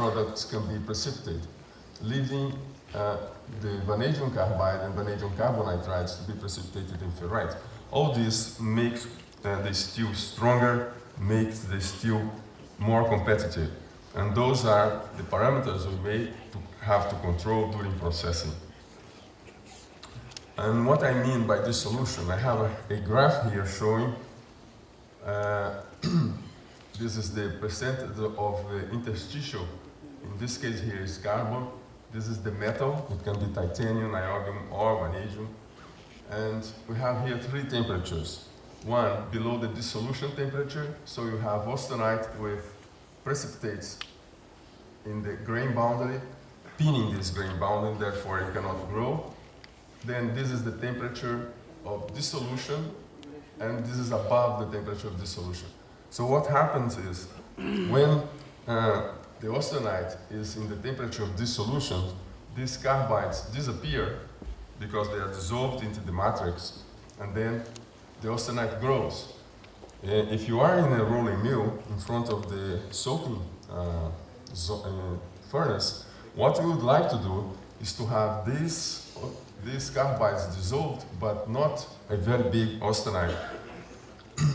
products can be precipitated, leaving the vanadium carbide and vanadium carbonitrides to be precipitated in ferrite. All this makes the steel stronger, makes the steel more competitive. And those are the parameters we may have to control during processing. And what I mean by this solution, I have a graph here showing this is the percentage of the interstitial. In this case here is carbon. This is the metal. It can be titanium, niobium, or vanadium. And we have here three temperatures. One below the dissolution temperature, so you have austenite with precipitates in the grain boundary, pinning this grain boundary, therefore it cannot grow. Then this is the temperature of dissolution, and this is above the temperature of dissolution. So what happens is, when the austenite is in the temperature of dissolution, these carbides disappear because they are dissolved into the matrix, and then the austenite grows. If you are in a rolling mill in front of the soaking furnace, what we would like to do is to have these carbides dissolved, but not a very big austenite.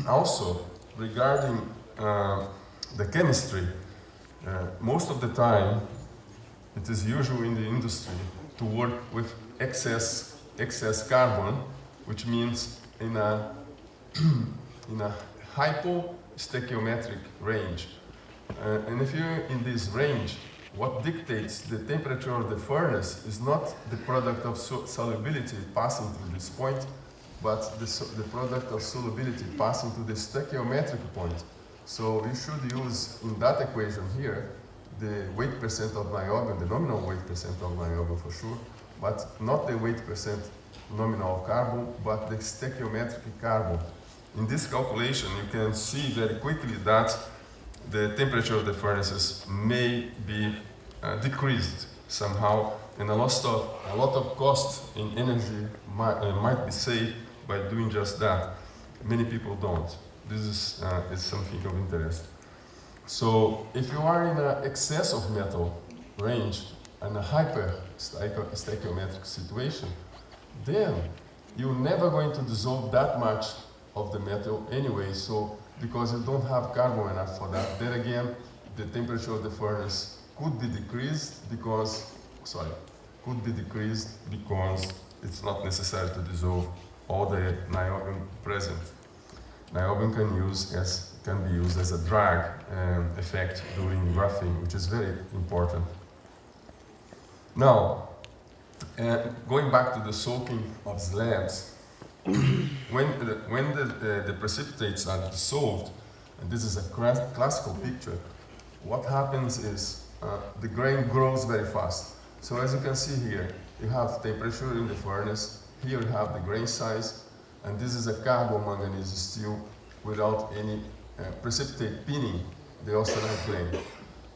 Also, regarding the chemistry, most of the time it is usual in the industry to work with excess carbon, which means in a hypostoichiometric range. And if you're in this range, what dictates the temperature of the furnace is not the product of solubility passing through this point, but the product of solubility passing to the stoichiometric point. So you should use in that equation here the weight percent of niobium, the nominal weight percent of niobium for sure, but not the weight percent nominal of carbon, but the stoichiometric carbon. In this calculation, you can see very quickly that the temperature of the furnaces may be decreased somehow, and a lot of cost in energy might be saved by doing just that. Many people don't. This is something of interest. So if you are in an excess of metal range and a hyper stoichiometric situation, then you're never going to dissolve that much of the metal anyway, so because you don't have carbon enough for that. Then again, the temperature of the furnace could be decreased because it's not necessary to dissolve all the niobium present. Niobium can be used as a drag effect during graphing, which is very important. Now, going back to the soaking of slabs, when the precipitates are dissolved, and this is a classical picture, what happens is the grain grows very fast. So as you can see here, you have temperature in the furnace, here you have the grain size, and this is a carbon manganese steel without any precipitate pinning the austenite grain.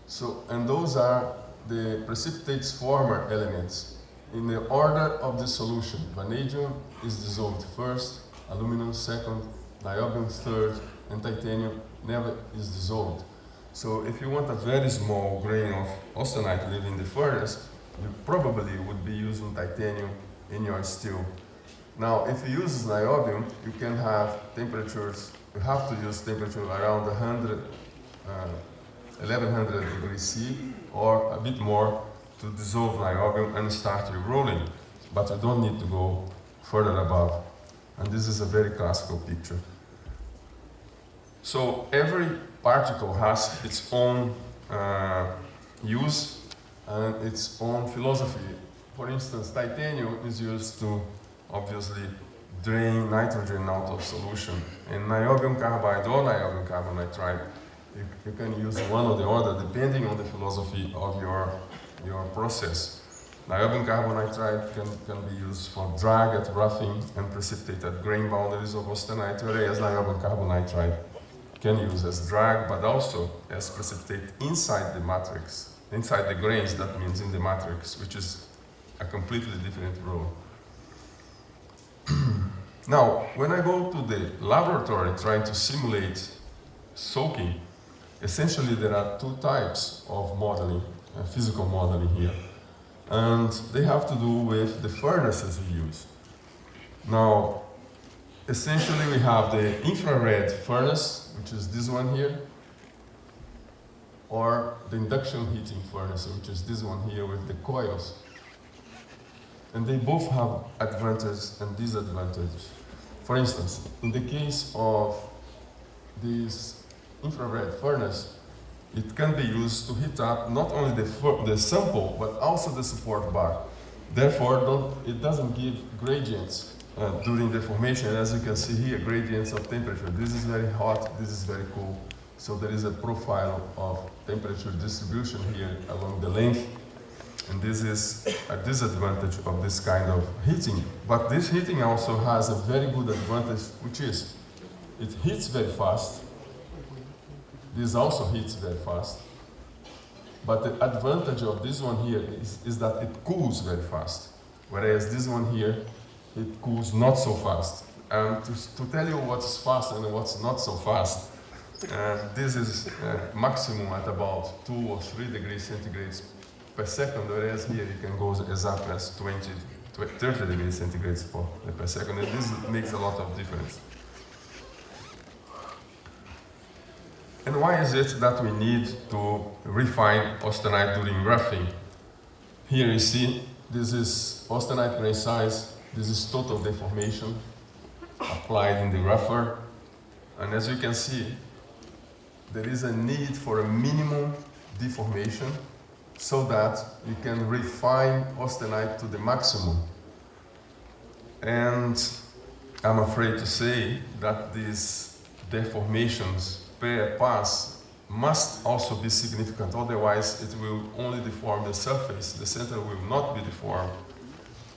So, and those are the precipitate's former elements. In the order of the solution, vanadium is dissolved first, aluminum second, niobium third, and titanium never is dissolved. So if you want a very small grain of austenite living in the furnace, you probably would be using titanium in your steel. Now, if you use niobium, you can have temperatures, you have to use temperature around 1100 degrees C or a bit more to dissolve niobium and start your rolling. But you don't need to go further above. And this is a very classical picture. So every particle has its own use and its own philosophy. For instance, titanium is used to obviously drain nitrogen out of solution. And niobium carbide or niobium carbonitride, you can use one or the other depending on the philosophy of your process. Niobium carbonitride can be used for drag at roughing and precipitate at grain boundaries of austenite, whereas niobium carbonitride can use as drag, but also as precipitate inside the matrix, inside the grains, that means in the matrix, which is a completely different role. Now, when I go to the laboratory trying to simulate soaking, Essentially, there are two types of modeling, physical modeling here. And they have to do with the furnaces we use. Now, essentially we have the infrared furnace, which is this one here, or the induction heating furnace, which is this one here with the coils. And they both have advantages and disadvantages. For instance, in the case of this infrared furnace, it can be used to heat up not only the sample, but also the support bar. Therefore, it doesn't give gradients during the formation. As you can see here, gradients of temperature. This is very hot, this is very cool. So there is a profile of temperature distribution here along the length. And this is a disadvantage of this kind of heating. But this heating also has a very good advantage, which is it heats very fast. This also heats very fast. But the advantage of this one here is that it cools very fast. Whereas this one here, it cools not so fast. And to tell you what's fast and what's not so fast, this is maximum at about 2 or 3 degrees centigrade per second, whereas here it can go as up as 30 degrees centigrade per second, and this makes a lot of difference. And why is it that we need to refine austenite during roughing? Here you see, this is austenite grain size, this is total deformation applied in the rougher, and as you can see, there is a need for a minimum deformation so that you can refine austenite to the maximum. And I'm afraid to say that these deformations per pass must also be significant, otherwise it will only deform the surface, the center will not be deformed,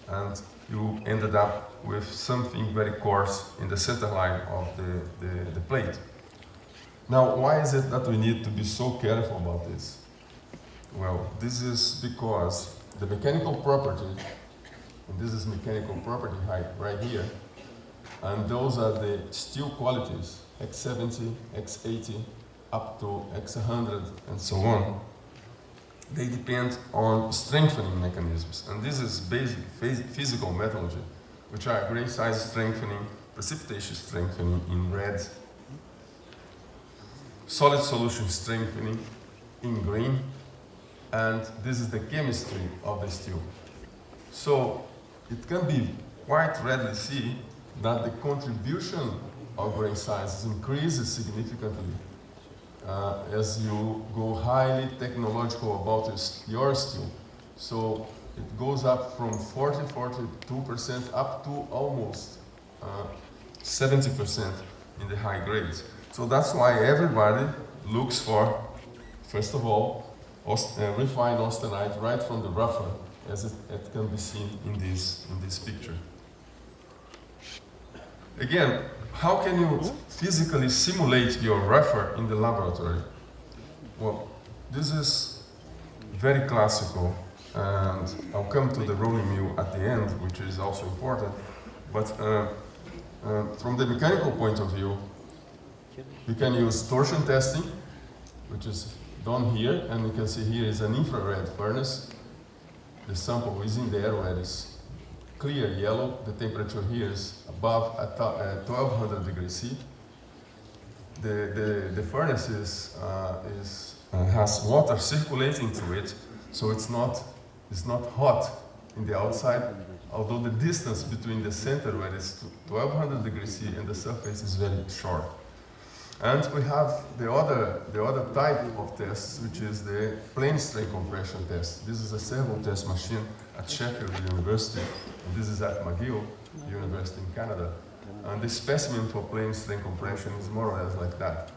and you ended up with something very coarse in the center line of the plate. Now, why is it that we need to be so careful about this? Well, this is because the mechanical property, and this is mechanical property height right here, and those are the steel qualities, X70, X80, up to X100, and so on. They depend on strengthening mechanisms, and this is basic physical metallurgy, which are grain size strengthening, precipitation strengthening in red, solid solution strengthening in green, and this is the chemistry of the steel. So it can be quite readily seen that the contribution of grain size increases significantly as you go highly technological about your steel. So it goes up from 42% up to almost 70% in the high grades. So that's why everybody looks for, first of all, refined austenite right from the rougher, as it can be seen in this picture. Again, how can you physically simulate your rougher in the laboratory? Well, this is very classical, and I'll come to the rolling mill at the end, which is also important. But from the mechanical point of view, we can use torsion testing, which is done here, and you can see here is an infrared furnace. The sample is in there where it's clear yellow. The temperature here is above 1200 degrees C. The furnace has water circulating through it, so it's not hot in the outside, although the distance between the center where it's 1200 degrees C and the surface is very short. And we have the other type of tests, which is the plane strain compression test. This is a servo test machine at Sheffield University, and this is at McGill University in Canada. And the specimen for plane strain compression is more or less like that.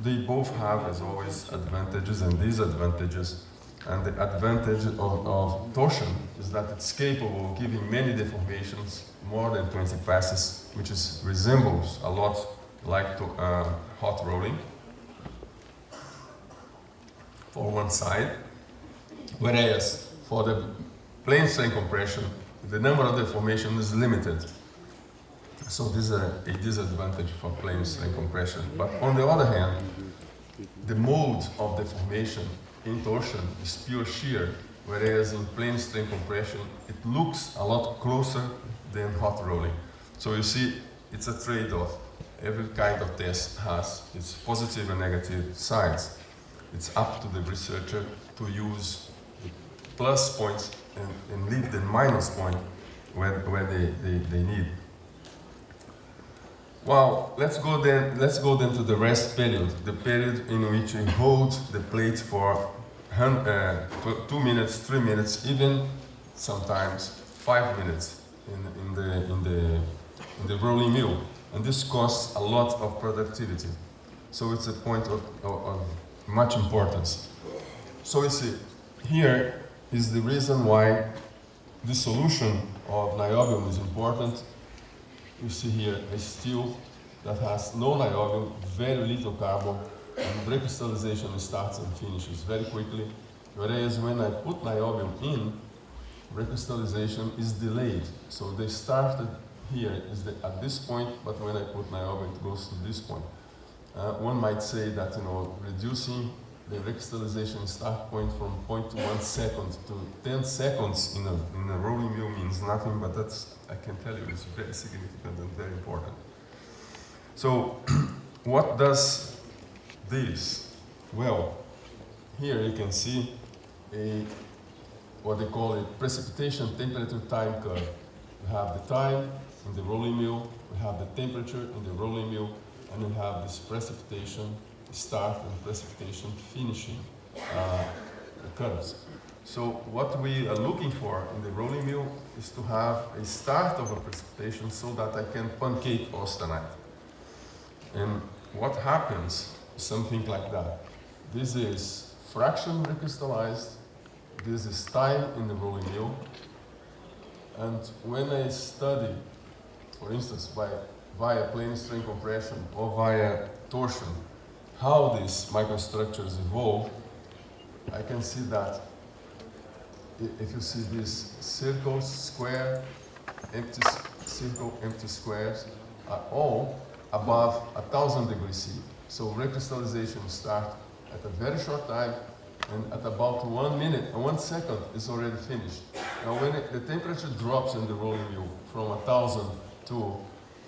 They both have, as always, advantages and disadvantages. And the advantage of torsion is that it's capable of giving many deformations, more than 20 passes, which resembles a lot like hot rolling for one side, whereas for the plane strain compression, the number of deformations is limited. So this is a disadvantage for plane strain compression. But on the other hand, the mode of deformation in torsion is pure shear, whereas in plane strain compression, it looks a lot closer than hot rolling. So you see, it's a trade-off. Every kind of test has its positive and negative sides. It's up to the researcher to use the plus points and leave the minus point where they need. Well, let's go then to the rest period, the period in which we hold the plate for 2 minutes, 3 minutes, even sometimes 5 minutes in the rolling mill, and this costs a lot of productivity. So it's a point of much importance. So you see, here is the reason why the solution of niobium is important. You see here a steel that has no niobium, very little carbon, and recrystallization starts and finishes very quickly. Whereas when I put niobium in, recrystallization is delayed. So they started here at this point, but when I put niobium, it goes to this point. One might say that reducing the recrystallization start point from 0.1 second to 10 seconds in a rolling mill means nothing, but that's, I can tell you, it's very significant and very important. So, what does this? Well, here you can see what they call a precipitation temperature time curve. We have the time in the rolling mill, we have the temperature in the rolling mill, and we have this precipitation start and precipitation finishing curves. So what we are looking for in the rolling mill is to have a start of a precipitation so that I can pancake austenite. And what happens is something like that. This is fraction recrystallized, this is time in the rolling mill, and when I study, for instance, via plane strain compression or via torsion, how these microstructures evolve, I can see that if you see these circles, square, empty circle, empty squares, are all above 1000 degrees C. So recrystallization starts at a very short time, and at about 1 minute, 1 second, it's already finished. Now when the temperature drops in the rolling mill from 1000 to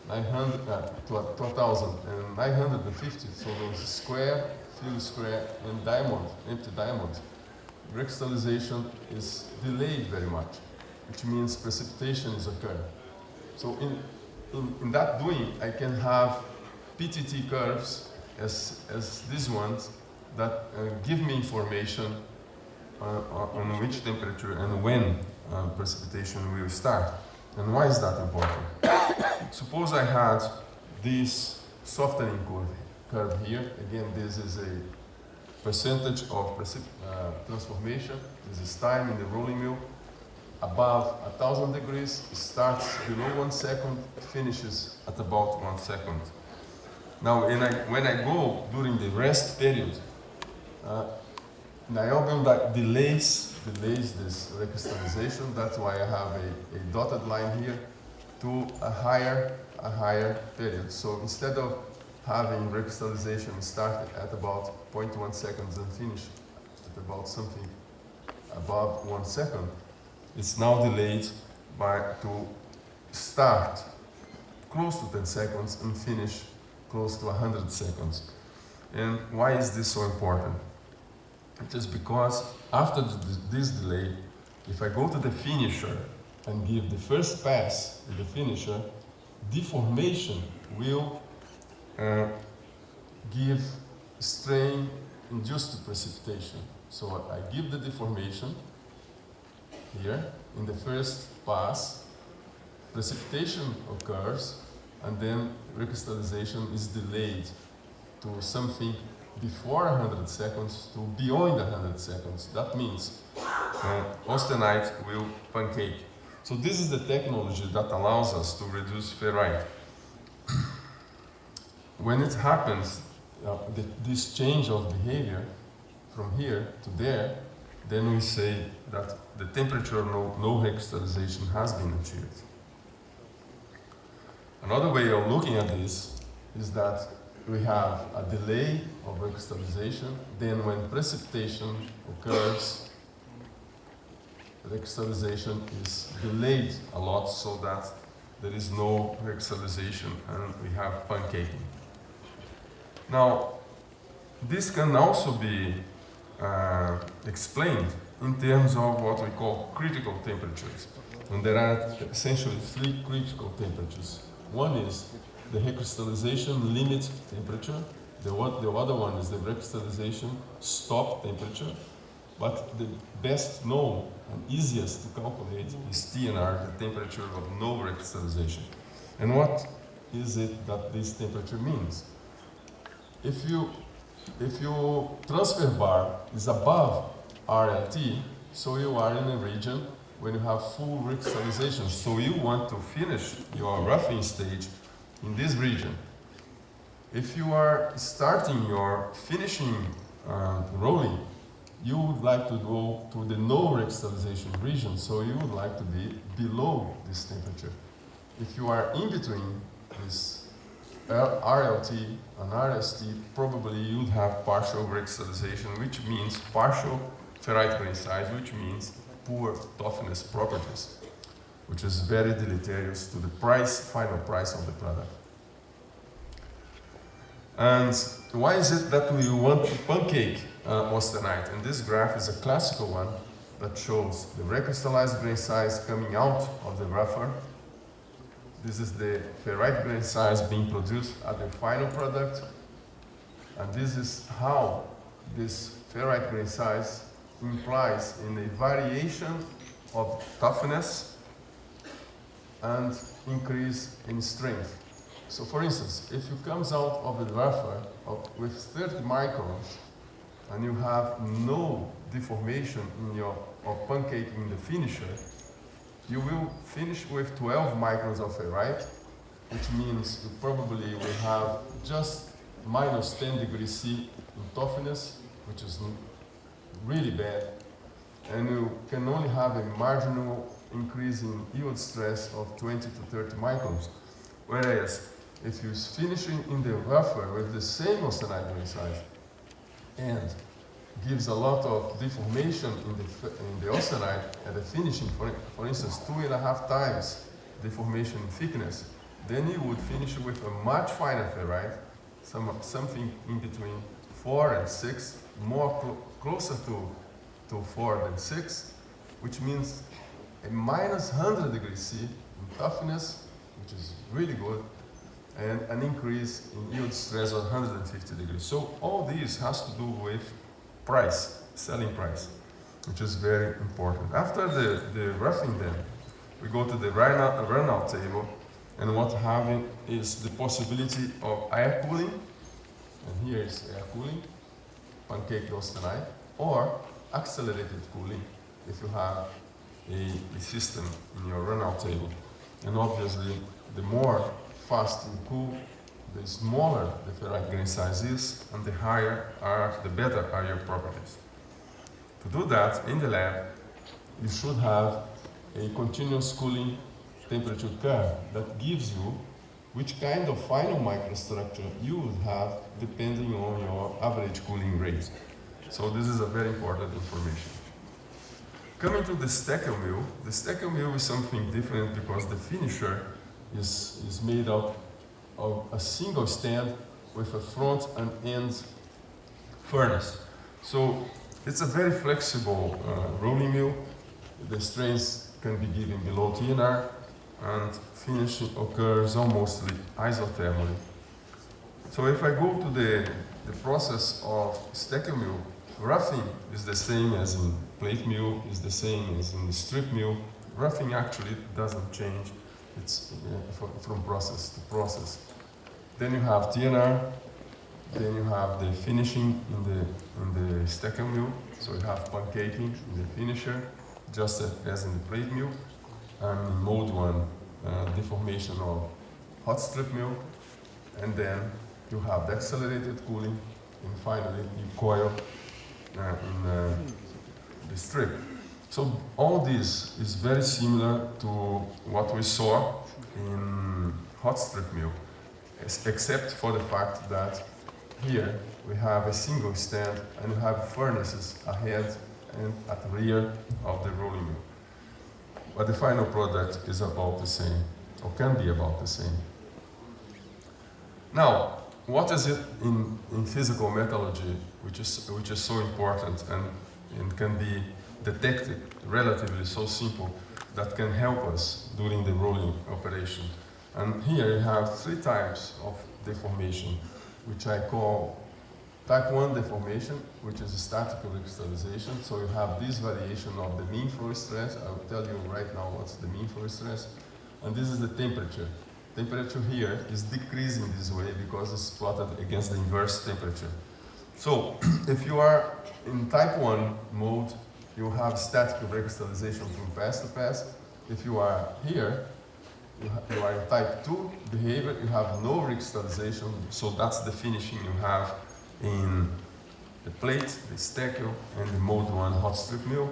900 to 1950, so those square, filled square, and diamond, empty diamond, recrystallization is delayed very much, which means precipitation is occurring. So in that doing, I can have PTT curves as these ones that give me information on which temperature and when precipitation will start. And why is that important? Suppose I had this softening curve here. Again, this is a percentage of transformation. This is time in the rolling mill. Above 1000 degrees, it starts below 1 second, finishes at about 1 second. Now, when I go during the rest period, niobium that delays this recrystallization. That's why I have a dotted line here to a higher period. So instead of having recrystallization start at about 0.1 seconds and finish at about something above 1 second, it's now delayed to start close to 10 seconds and finish close to 100 seconds. And why is this so important? It is because after this delay, if I go to the finisher and give the first pass to the finisher, deformation will give strain induced precipitation. So I give the deformation here in the first pass, precipitation occurs, and then recrystallization is delayed to something before 100 seconds to beyond 100 seconds. That means austenite will pancake. So this is the technology that allows us to reduce ferrite. When it happens, this change of behavior from here to there, then we say that the temperature no recrystallization has been achieved. Another way of looking at this is that we have a delay of recrystallization. Then when precipitation occurs, recrystallization is delayed a lot so that there is no recrystallization and we have pancaking. Now, this can also be explained in terms of what we call critical temperatures. And there are essentially three critical temperatures. One is the recrystallization limit temperature. The other one is the recrystallization stop temperature. But the best known and easiest to calculate is TNR, the temperature of no recrystallization. And what is it that this temperature means? If your transfer bar is above RLT, so you are in a region when you have full recrystallization. So you want to finish your roughing stage in this region. If you are starting your finishing rolling, you would like to go to the no recrystallization region, so you would like to be below this temperature. If you are in between this RLT and RST, probably you would have partial recrystallization, which means partial ferrite grain size, which means poor toughness properties, which is very deleterious to the final price of the product. And why is it that we want to pancake austenite? And this graph is a classical one that shows the recrystallized grain size coming out of the rougher. This is the ferrite grain size being produced at the final product. And this is how this ferrite grain size implies in a variation of toughness and increase in strength. So for instance, if you comes out of the rougher with 30 microns and you have no deformation in your pancake in the finisher, you will finish with 12 microns of ferrite, which means you probably will have just minus 10 degrees C in toughness, which is really bad, and you can only have a marginal increase in yield stress of 20 to 30 microns. Whereas if you're finishing in the rougher with the same austenite grain size and gives a lot of deformation in the austenite at the finishing, for instance, 2.5 times deformation in thickness, then you would finish with a much finer ferrite, something in between 4 and 6, more closer to 4 than 6, which means a minus 100 degrees C in toughness, which is really good, and an increase in yield stress of 150 degrees. So all this has to do with price, selling price, which is very important. After the roughing then, we go to the runout table, and what having is the possibility of air cooling, and here is air cooling, pancake austenite, or accelerated cooling if you have a system in your runout table. And obviously, the more fast you cool, the smaller the ferrite grain size is, and the better are your properties. To do that in the lab, you should have a continuous cooling temperature curve that gives you which kind of final microstructure you would have depending on your average cooling rate. So this is a very important information. Coming to the Steckel mill, the Steckel mill is something different because the finisher is made out of a single stand with a front and end furnace. So it's a very flexible rolling mill. The strains can be given below TNR, and finishing occurs almost isothermally. So if I go to the process of Steckel mill, roughing is the same as in plate mill, is the same as in the strip mill. Roughing actually doesn't change. It's from process to process. Then you have TNR, then you have the finishing in the Steckel mill. So you have pancaking in the finisher, just as in the plate mill. And in mode 1, deformation of hot strip mill. And then you have the accelerated cooling, and finally you coil in the strip. So all this is very similar to what we saw in hot strip mill. except for the fact that here we have a single stand and we have furnaces ahead and at the rear of the rolling mill. But the final product is about the same, or can be about the same. Now, what is it in physical metallurgy which is so important and can be detected relatively so simple that can help us during the rolling operation? And here you have 3 types of deformation, which I call type 1 deformation, which is a statical recrystallization. So you have this variation of the mean flow stress. I will tell you right now what's the mean flow stress. And this is the temperature. Temperature here is decreasing this way because it's plotted against the inverse temperature. So if you are in type 1 mode, you have statical recrystallization from pass to pass. If you are here, you are in type 2 behavior, you have no recrystallization, so that's the finishing you have in the plate, the stacker, and the mode 1 hot strip mill.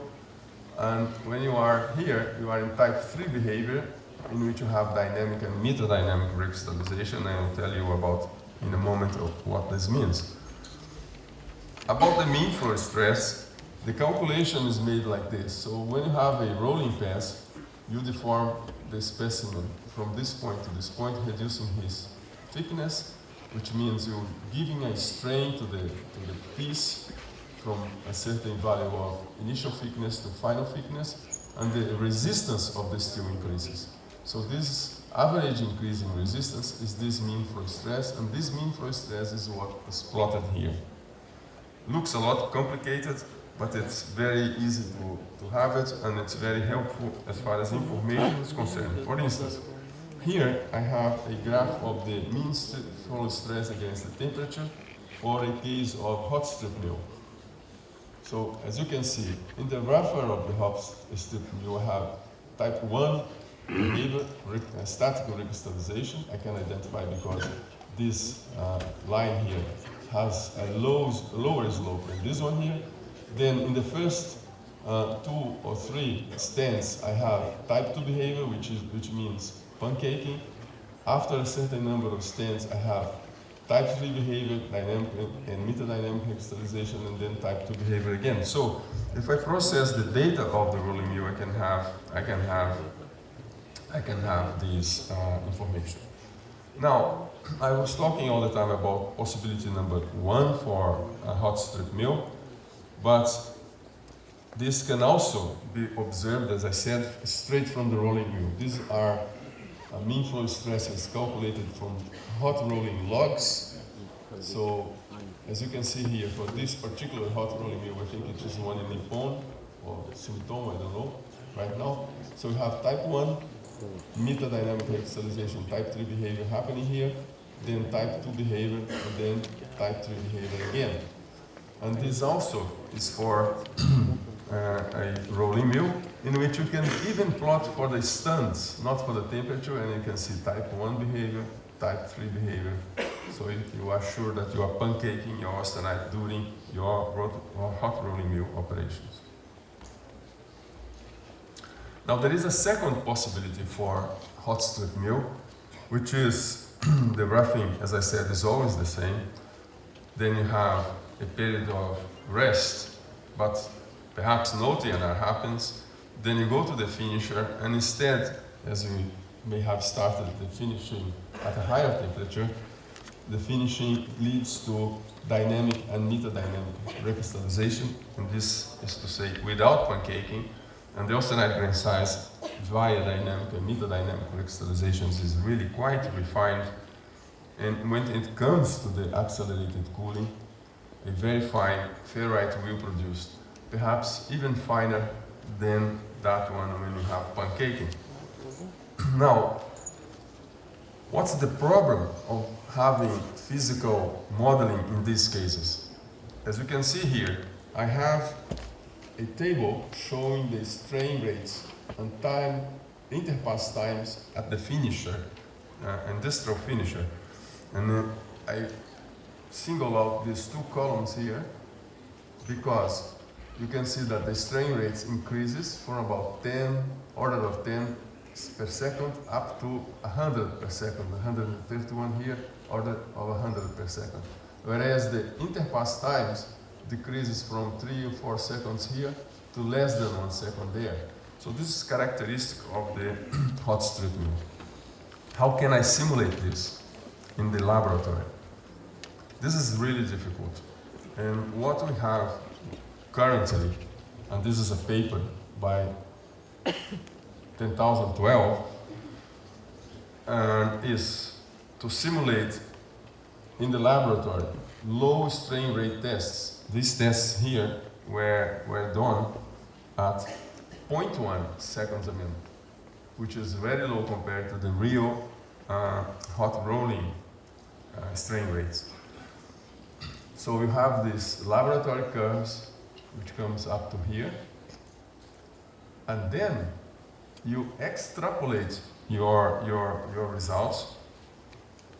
And when you are here, you are in type 3 behavior, in which you have dynamic and metadynamic recrystallization. I will tell you about in a moment of what this means. About the mean flow stress, the calculation is made like this. So when you have a rolling pass, you deform the specimen from this point to this point, reducing his thickness, which means you're giving a strain to the piece from a certain value of initial thickness to final thickness, and the resistance of the steel increases. So this average increase in resistance is this mean flow stress, and this mean flow stress is what is plotted here. Looks a lot complicated, but it's very easy to have it, and it's very helpful as far as information is concerned. For instance, here I have a graph of the mean flow stress against the temperature for a case of hot strip mill. So as you can see, in the rougher of the hot strip mill, I have type 1 behavior, statical recrystallization. I can identify because this line here has a lower slope than this one here. Then in the first 2 or 3 stands, I have type 2 behavior, which means pancaking. After a certain number of stands, I have type 3 behavior, dynamic and metadynamic recrystallization, and then type 2 behavior again. So if I process the data of the rolling mill, I can have this information. Now, I was talking all the time about possibility number 1 for a hot strip mill, but this can also be observed, as I said, straight from the rolling mill. These are mean flow stresses calculated from hot rolling logs. So, as you can see here, for this particular hot rolling mill, I think it is one in Nippon or Sumitomo, I don't know, right now. So we have type 1 metadynamic recrystallization, type 3 behavior happening here, then type 2 behavior, and then type 3 behavior again. And this also is for a rolling mill, in which you can even plot for the stands, not for the temperature, and you can see type 1 behavior, type 3 behavior. So you are sure that you are pancaking your austenite during your hot rolling mill operations. Now there is a second possibility for hot strip mill, which is the roughing, as I said, is always the same. Then you have a period of rest, but perhaps no TNR happens. Then you go to the finisher, and instead, as we may have started the finishing at a higher temperature, the finishing leads to dynamic and metadynamic recrystallization, and this is to say without pancaking. And the austenite grain size via dynamic and metadynamic recrystallizations is really quite refined. And when it comes to the accelerated cooling, a very fine ferrite will produce, perhaps even finer than that one when you have pancaking. Now, what's the problem of having physical modeling in these cases? As you can see here, I have a table showing the strain rates and time, interpass times at the finisher, industrial finisher. And I single out these 2 columns here because you can see that the strain rates increases from about 10, order of 10 per second up to 100 per second, 131 here, order of 100 per second. Whereas the interpass times decreases from 3 or 4 seconds here to less than 1 second there. So this is characteristic of the hot strip mill. How can I simulate this in the laboratory? This is really difficult. And what we have currently, and this is a paper by 10,012, is to simulate in the laboratory low strain rate tests. These tests here were done at 0.1 seconds a minute, which is very low compared to the real hot rolling strain rates. So we have these laboratory curves, which comes up to here, and then you extrapolate your results,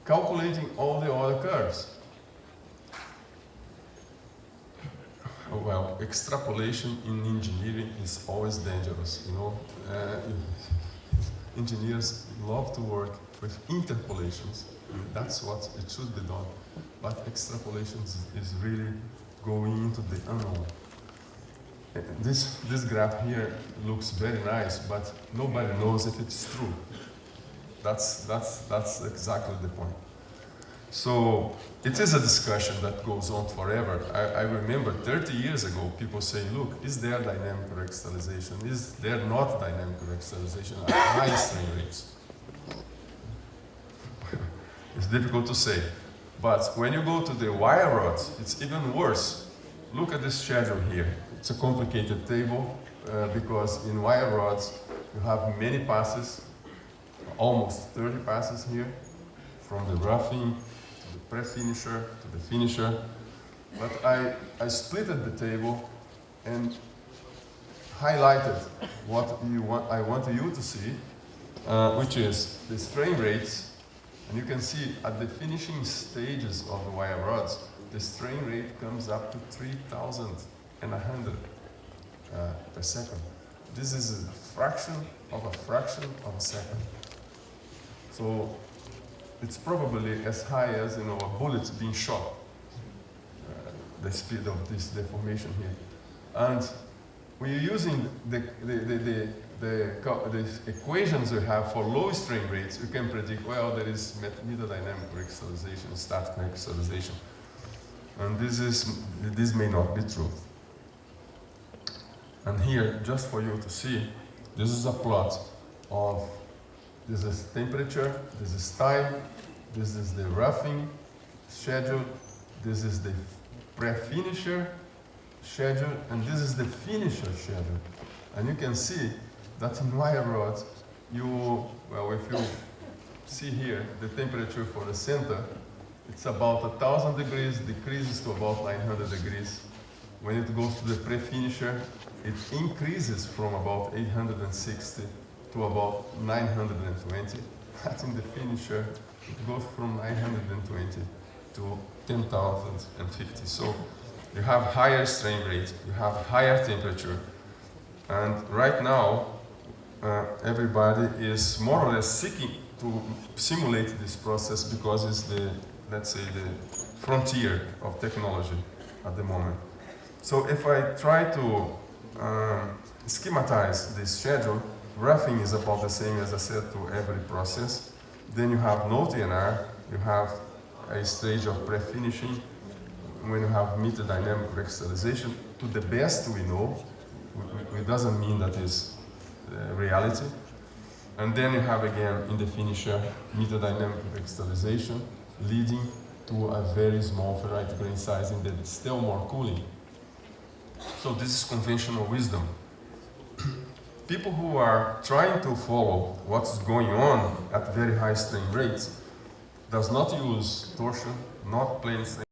calculating all the other curves. Well, extrapolation in engineering is always dangerous, you know. Engineers love to work with interpolations. That's what it should be done. But extrapolations is really going into the unknown. This graph here looks very nice, but nobody knows if it's true. That's exactly the point. So it is a discussion that goes on forever. I remember 30 years ago, people saying, look, is there dynamic crystallization? Is there not dynamic crystallization at high strain rates? It's difficult to say. But when you go to the wire rods, it's even worse. Look at this schedule here. It's a complicated table because in wire rods, you have many passes, almost 30 passes here, from the roughing to the pre-finisher to the finisher. But I splitted the table and highlighted what I want you to see, which is the strain rates. And you can see at the finishing stages of the wire rods, the strain rate comes up to 3,100 per second. This is a fraction of a second. So it's probably as high as, you know, a bullet being shot, the speed of this deformation here. And when you're using the equations we have for low strain rates, you can predict, well, there is metadynamic crystallization, static crystallization. And this may not be true. And here, just for you to see, this is a plot of, this is temperature, this is time, this is the roughing schedule, this is the pre-finisher schedule, and this is the finisher schedule. And you can see that in wire rods, if you see here the temperature for the center, it's about 1,000 degrees, decreases to about 900 degrees. When it goes to the pre-finisher, it increases from about 860 to about 920. But in the finisher, it goes from 920 to 10,050. So you have higher strain rate, you have higher temperature, and right now everybody is more or less seeking to simulate this process because it's the, let's say, the frontier of technology at the moment. So if I try to schematize this schedule, roughing is about the same, as I said, to every process. Then you have no TNR, you have a stage of pre-finishing, when you have metadynamic crystallization. To the best we know, it doesn't mean that is reality. And then you have again in the finisher metadynamic crystallization, leading to a very small ferrite grain size and then still more cooling. So this is conventional wisdom. People who are trying to follow what's going on at very high strain rates does not use torsion, not plane strain.